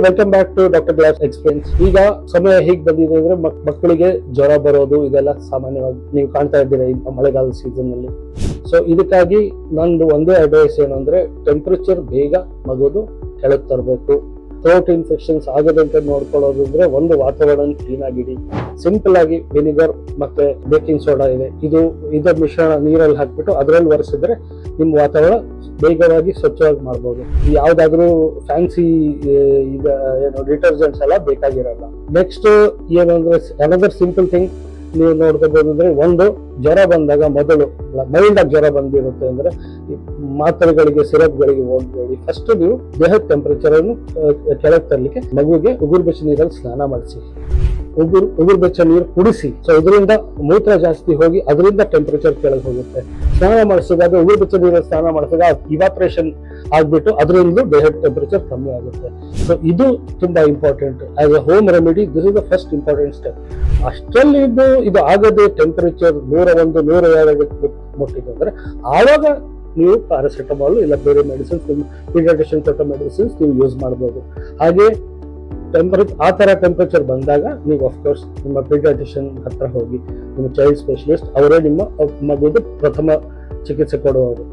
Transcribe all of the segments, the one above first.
Welcome back to doctor glass experience. ಈಗ ಸಮಯ ಹೇಗೆ ಬಂದಿದೆ ಅಂದ್ರೆ ಮಕ್ಕಳಿಗೆ ಜ್ವರ ಬರೋದು ಇದೆಲ್ಲ ಸಾಮಾನ್ಯವಾಗಿ ನೀವು ಕಾಣ್ತಾ ಇದ್ದೀರಾ ಈ ಮಳೆಗಾಲದ ಸೀಸನ್ ನಲ್ಲಿ. ಸೊ ಇದಕ್ಕಾಗಿ ನಂದು ಒಂದೇ ಅಡ್ವೈಸ್ ಏನು ಅಂದ್ರೆ ಟೆಂಪರೇಚರ್ ಬೇಗ ಮಗುದು ಕೆಳಗೆ ತರಬೇಕು. ಥ್ರೋಟ್ ಇನ್ಫೆಕ್ಷನ್ಸ್ ಆಗದಂತೆ ನೋಡ್ಕೊಳ್ಳೋದು ಅಂದ್ರೆ ಒಂದು ವಾತಾವರಣ ಕ್ಲೀನ್ ಆಗಿಡಿ. ಸಿಂಪಲ್ ಆಗಿ ವಿನಿಗರ್ ಮತ್ತೆ ಬೇಕಿಂಗ್ ಸೋಡಾ ಇದೆ, ಇದರ ಮಿಶ್ರಣ ನೀರಲ್ಲಿ ಹಾಕ್ಬಿಟ್ಟು ಅದರಲ್ಲಿ ಒರೆಸಿದ್ರೆ ನಿಮ್ ವಾತಾವರಣ ಬೇಗವಾಗಿ ಸ್ವಚ್ಛವಾಗಿ ಮಾಡ್ಬೋದು. ಯಾವ್ದಾದ್ರು ಫ್ಯಾನ್ಸಿ ಏನು ಡಿಟರ್ಜೆಂಟ್ಸ್ ಎಲ್ಲ ಬೇಕಾಗಿರಲ್ಲ. ನೆಕ್ಸ್ಟ್ ಏನಂದ್ರೆ ಅನದರ್ ಸಿಂಪಲ್ ಥಿಂಗ್ ನೀವು ನೋಡ್ಕೋಬಹುದು ಅಂದ್ರೆ, ಒಂದು ಜ್ವರ ಬಂದಾಗ ಮೊದಲು ಮೈಲ್ಡ್ ಆಗಿ ಜ್ವರ ಬಂದಿರುತ್ತೆ ಅಂದ್ರೆ ಮಾತ್ರೆಗಳಿಗೆ ಸಿರಪ್ಗಳಿಗೆ ಹೋಗ್ಬೇಡಿ. ಫಸ್ಟ್ ನೀವು ದೇಹದ ಟೆಂಪರೇಚರ್ ಅನ್ನು ಕೆಳಗೆ ತರಲಿಕ್ಕೆ ಮಗುವಿಗೆ ಉಗುರು ಬೆಚ್ಚ ನೀರಲ್ಲಿ ಸ್ನಾನ ಮಾಡಿಸಿ, ಉಗುರು ಬೆಚ್ಚ ನೀರು ಕುಡಿಸಿ. ಸೊ ಇದರಿಂದ ಮೂತ್ರ ಜಾಸ್ತಿ ಹೋಗಿ ಅದರಿಂದ ಟೆಂಪರೇಚರ್ ಕೆಳಗೆ ಹೋಗುತ್ತೆ. ಸ್ನಾನ ಮಾಡಿಸಿದಾಗ ಉಗುರು ಬೆಚ್ಚ ನೀರಲ್ಲಿ ಸ್ನಾನ ಮಾಡಿಸಿದಾಗ ಇವಾಪರೇಷನ್ ಆಗ್ಬಿಟ್ಟು ಅದರಿಂದ ದೇಹದ ಟೆಂಪರೇಚರ್ ಕಮ್ಮಿ ಆಗುತ್ತೆ. ಸೊ ಇದು ತುಂಬಾ important. As a home remedy this is the first important step. ಅಷ್ಟರಲ್ಲಿ ಇದು ಆಗದೆ ಟೆಂಪರೇಚರ್ 101, 102 ಮುಟ್ಟಿದೆ ಅಂದ್ರೆ ಆವಾಗ ನೀವು ಪ್ಯಾರಾಸಿಟಮಾಲ್ ಇಲ್ಲ ಬೇರೆ ಮೆಡಿಸಿನ್ಸ್, ಪೀಡಿಯಾಟ್ರಿಷಿಯನ್ ಕೊಟ್ಟ ಮೆಡಿಸಿನ್ಸ್ ನೀವು ಯೂಸ್ ಮಾಡ್ಬೋದು. ಹಾಗೆ ಆ ತರ ಟೆಂಪರೇಚರ್ ಬಂದಾಗ ನೀವು ಅಫ್ಕೋರ್ಸ್ ನಿಮ್ಮ ಪೀಡಿಯಾಟ್ರಿಷಿಯನ್ ಹತ್ರ ಹೋಗಿ, ನಿಮ್ಮ ಚೈಲ್ಡ್ ಸ್ಪೆಷಲಿಸ್ಟ್ ಅವರೇ ನಿಮ್ಮ ಮಗುದು ಪ್ರಥಮ ಚಿಕಿತ್ಸೆ ಕೊಡುವವರು.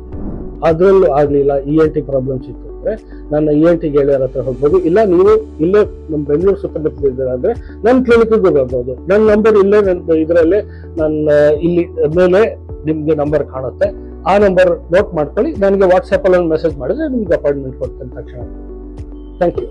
ಅದ್ರಲ್ಲೂ ಆಗ್ಲಿಲ್ಲ ENT ಪ್ರಾಬ್ಲಮ್ಸ್ ಇತ್ತು ಅಂದ್ರೆ ನನ್ನ ENT ಗೆಳೆಯರ ಹತ್ರ ಹೋಗ್ಬೋದು. ಇಲ್ಲ ನೀವು ಇಲ್ಲೇ ನಮ್ಮ ಬೆಂಗಳೂರು ಸುತ್ತಮುತ್ತ ಅಂದ್ರೆ ನನ್ನ ಕ್ಲಿನಿಕ್ಗೆ ಬರ್ಬೋದು. ನನ್ನ ನಂಬರ್ ಇಲ್ಲೇ ಇದರಲ್ಲೇ ನನ್ನ ಇಲ್ಲಿ ಮೇಲೆ ನಿಮ್ಗೆ ನಂಬರ್ ಕಾಣುತ್ತೆ. ಆ ನಂಬರ್ ನೋಟ್ ಮಾಡ್ಕೊಳ್ಳಿ. ನನಗೆ ವಾಟ್ಸ್ಆಪ್ ಅಲ್ಲಿ ಒಂದು ಮೆಸೇಜ್ ಮಾಡಿದ್ರೆ ನಿಮ್ಗೆ ಅಪಾಯಿಂಟ್ಮೆಂಟ್ ಕೊಡ್ತೇನೆ ತಕ್ಷಣ. Thank you.